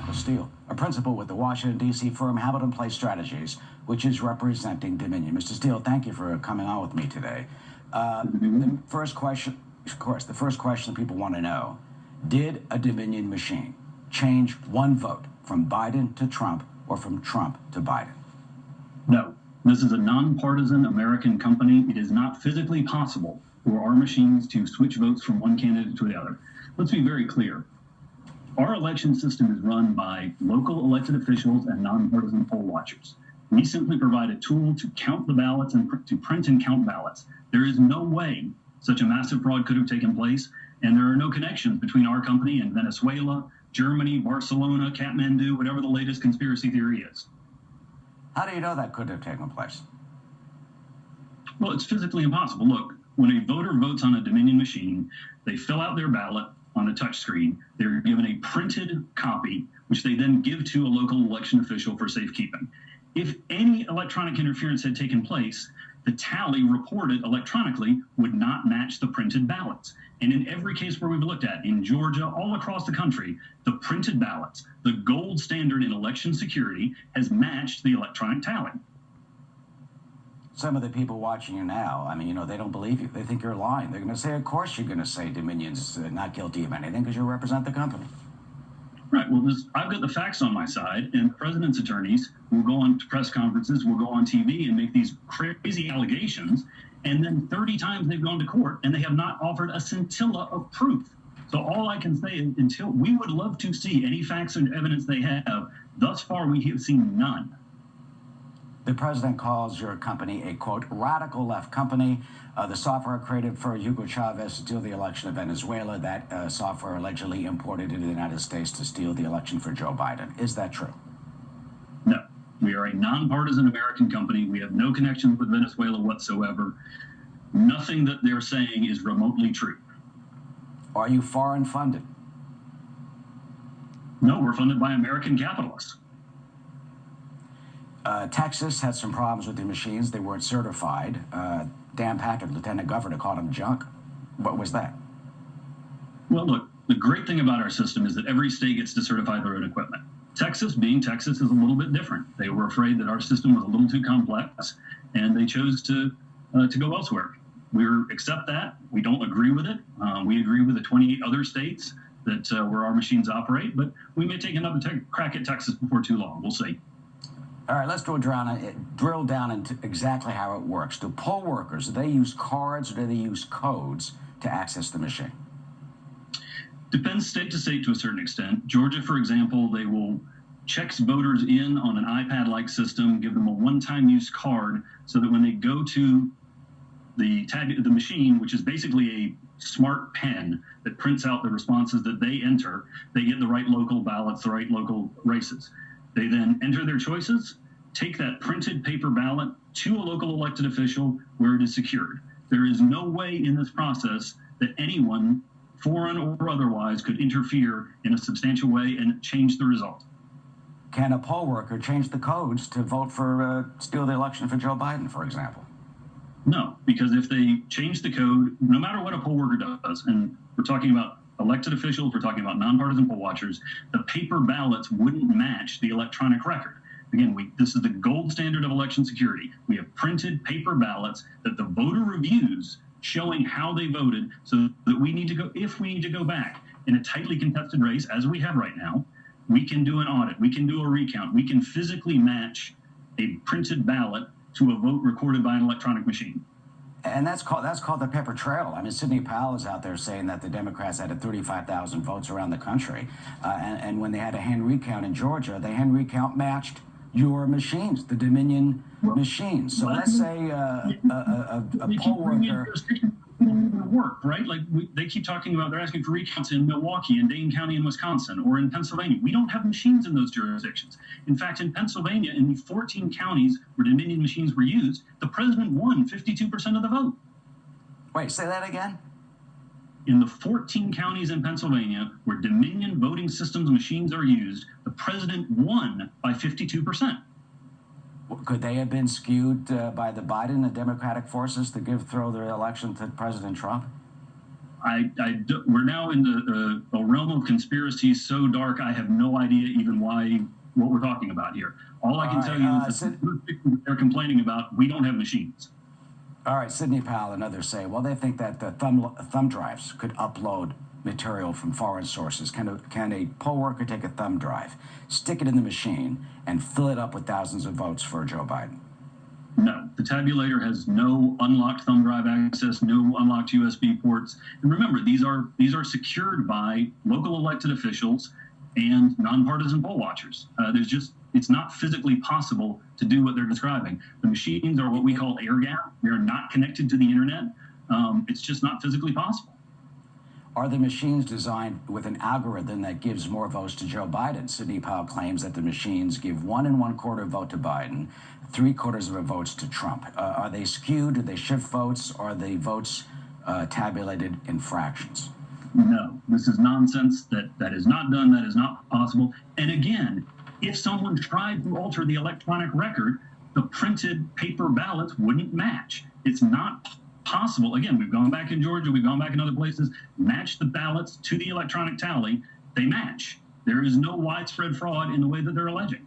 Michael Steele, a principal with the Washington, D.C. firm Hamilton Place Strategies, which is representing Dominion. Mr. Steele, thank you for coming on with me today. The first question, of course, the first question people want to know, did a Dominion machine change one vote from Biden to Trump or from Trump to Biden? No. This is a nonpartisan American company. It is not physically possible for our machines to switch votes from one candidate to the other. Let's be very clear. Our election system is run by local elected officials and nonpartisan poll watchers. We simply provide a tool to count the ballots and to print and count ballots. There is no way such a massive fraud could have taken place, and there are no connections between our company and Venezuela, Germany, Barcelona, Kathmandu, whatever the latest conspiracy theory is. How do you know that couldn't have taken place? Well, it's physically impossible. Look, when a voter votes on a Dominion machine, they fill out their ballot on a touch screen. They're given a printed copy, which they then give to a local election official for safekeeping. If any electronic interference had taken place, the tally reported electronically would not match the printed ballots. And in every case where we've looked at, in Georgia, all across the country, the printed ballots, the gold standard in election security, has matched the electronic tally. Some of the people watching you now, I mean, you know, they don't believe you. They think you're lying. They're going to say, of course you're going to say Dominion's not guilty of anything because you represent the company. Right. Well, I've got the facts on my side, and the president's attorneys will go on to press conferences, will go on TV and make these crazy allegations, and then 30 times they've gone to court, and they have not offered a scintilla of proof. So all I can say is, until we would love to see any facts and evidence they have, thus far we have seen none. The president calls your company a, quote, radical left company. The software created for Hugo Chavez to steal the election of Venezuela, that software allegedly imported into the United States to steal the election for Joe Biden. Is that true? No. We are a nonpartisan American company. We have no connections with Venezuela whatsoever. Nothing that they're saying is remotely true. Are you foreign funded? No, we're funded by American capitalists. Texas had some problems with the machines. They weren't certified. Dan Patrick, Lieutenant Governor, called them junk. What was that? Well, look, the great thing about our system is that every state gets to certify their own equipment. Texas, being Texas, is a little bit different. They were afraid that our system was a little too complex, and they chose to go elsewhere. We accept that. We don't agree with it. We agree with the 28 other states that where our machines operate, but we may take another crack at Texas before too long. We'll see. All right, let's drill down into exactly how it works. Do poll workers, do they use cards or do they use codes to access the machine? Depends state to state to a certain extent. Georgia, for example, they will check voters in on an iPad-like system, give them a one-time use card so that when they go to the machine, which is basically a smart pen that prints out the responses that they enter, they get the right local ballots, the right local races. They then enter their choices, take that printed paper ballot to a local elected official where it is secured. There is no way in this process that anyone, foreign or otherwise, could interfere in a substantial way and change the result. Can a poll worker change the codes to vote for, steal the election for Joe Biden, for example? No, because if they change the code, no matter what a poll worker does, and we're talking about elected officials, we're talking about nonpartisan poll watchers, the paper ballots wouldn't match the electronic record. Again, this is the gold standard of election security. We have printed paper ballots that the voter reviews showing how they voted so that we need to go, if we need to go back in a tightly contested race, as we have right now, we can do an audit, we can do a recount, we can physically match a printed ballot to a vote recorded by an electronic machine. And that's called the paper trail. I mean, Sidney Powell is out there saying that the Democrats had 35,000 votes around the country. And when they had a hand recount in Georgia, the hand recount matched your machines, the Dominion machines. So let's say a poll worker... work, right? Like they keep talking about, they're asking for recounts in Milwaukee and Dane County in Wisconsin or in Pennsylvania. We don't have machines in those jurisdictions. In fact, in Pennsylvania, in the 14 counties where Dominion machines were used, the president won 52% of the vote. Wait, say that again? In the 14 counties in Pennsylvania where Dominion voting systems machines are used, the president won by 52%. Could they have been skewed by the Biden, the Democratic forces, to throw their election to President Trump? we're now in the realm of conspiracy so dark, I have no idea even what we're talking about here. All I can tell you is that they're complaining about, we don't have machines. All right, Sidney Powell and others say, well, they think that the thumb drives could upload material from foreign sources. Can a poll worker take a thumb drive, stick it in the machine, and fill it up with thousands of votes for Joe Biden? No, the tabulator has no unlocked thumb drive access, no unlocked USB ports. And remember, these are secured by local elected officials and nonpartisan poll watchers. It's not physically possible to do what they're describing. The machines are what we call air gap. They are not connected to the internet. It's just not physically possible. Are the machines designed with an algorithm that gives more votes to Joe Biden? Sidney Powell claims that the machines give 1 1/4 vote to Biden, 3/4 of a votes to Trump. Are they skewed? Do they shift votes? Are the votes tabulated in fractions? No, this is nonsense. That is not done. That is not possible. And again, if someone tried to alter the electronic record, the printed paper ballots wouldn't match. It's not possible. Again, we've gone back in Georgia, we've gone back in other places, match the ballots to the electronic tally, they match. There is no widespread fraud in the way that they're alleging.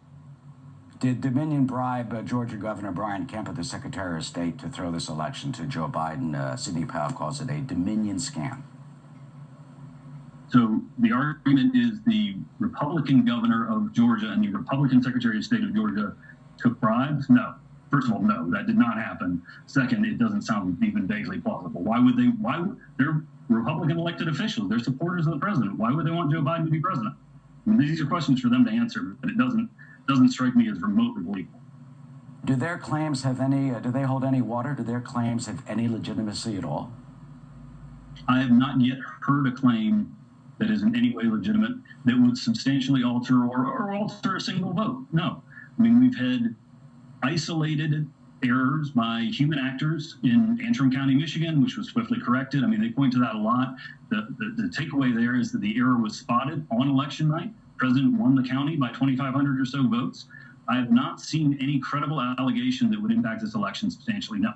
Did Dominion bribe Georgia Governor Brian Kemp, the Secretary of State, to throw this election to Joe Biden? Sidney Powell calls it a Dominion scam. So the argument is the Republican governor of Georgia and the Republican Secretary of State of Georgia took bribes? No. First of all, no, that did not happen. Second, it doesn't sound even vaguely plausible. They're Republican elected officials. They're supporters of the president. Why would they want Joe Biden to be president? I mean, these are questions for them to answer, but it doesn't strike me as remotely believable. Do their claims have any, do they hold any water? Do their claims have any legitimacy at all? I have not yet heard a claim that is in any way legitimate that would substantially alter or alter a single vote. No. I mean, we've had isolated errors by human actors in Antrim County, Michigan, which was swiftly corrected. I mean, they point to that a lot. The takeaway there is that the error was spotted on election night. The president won the county by 2,500 or so votes. I have not seen any credible allegation that would impact this election substantially, no.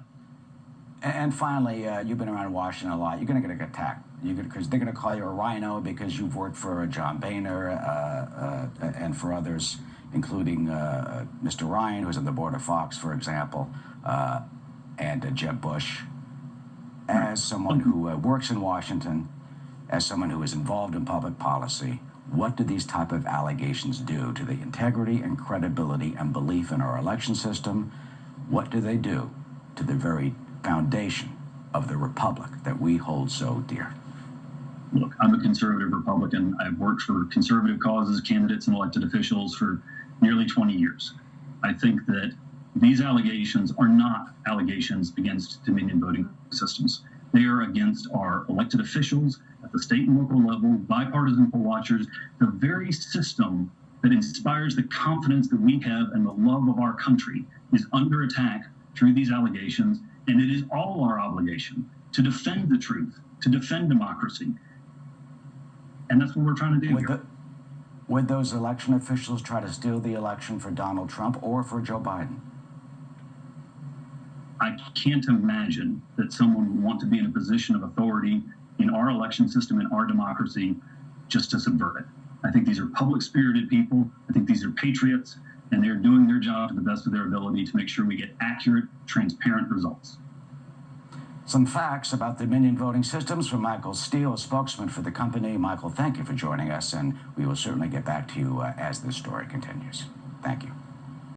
And finally, you've been around Washington a lot. You're going to get attacked because they're going to call you a rhino because you've worked for John Boehner and for others, including Mr. Ryan, who's on the board of Fox, for example, and Jeb Bush. As someone who works in Washington, as someone who is involved in public policy, what do these type of allegations do to the integrity and credibility and belief in our election system? What do they do to the very foundation of the republic that we hold so dear? Look, I'm a conservative Republican. I've worked for conservative causes, candidates, and elected officials for nearly 20 years. I think that these allegations are not allegations against Dominion voting systems. They are against our elected officials at the state and local level, bipartisan poll watchers, the very system that inspires the confidence that we have and the love of our country is under attack through these allegations. And it is all our obligation to defend the truth, to defend democracy. And that's what we're trying to do here. Would those election officials try to steal the election for Donald Trump or for Joe Biden? I can't imagine that someone would want to be in a position of authority in our election system, in our democracy, just to subvert it. I think these are public-spirited people. I think these are patriots, and they're doing their job to the best of their ability to make sure we get accurate, transparent results. Some facts about the Dominion voting systems from Michael Steele, a spokesman for the company. Michael, thank you for joining us, and we will certainly get back to you as this story continues. Thank you.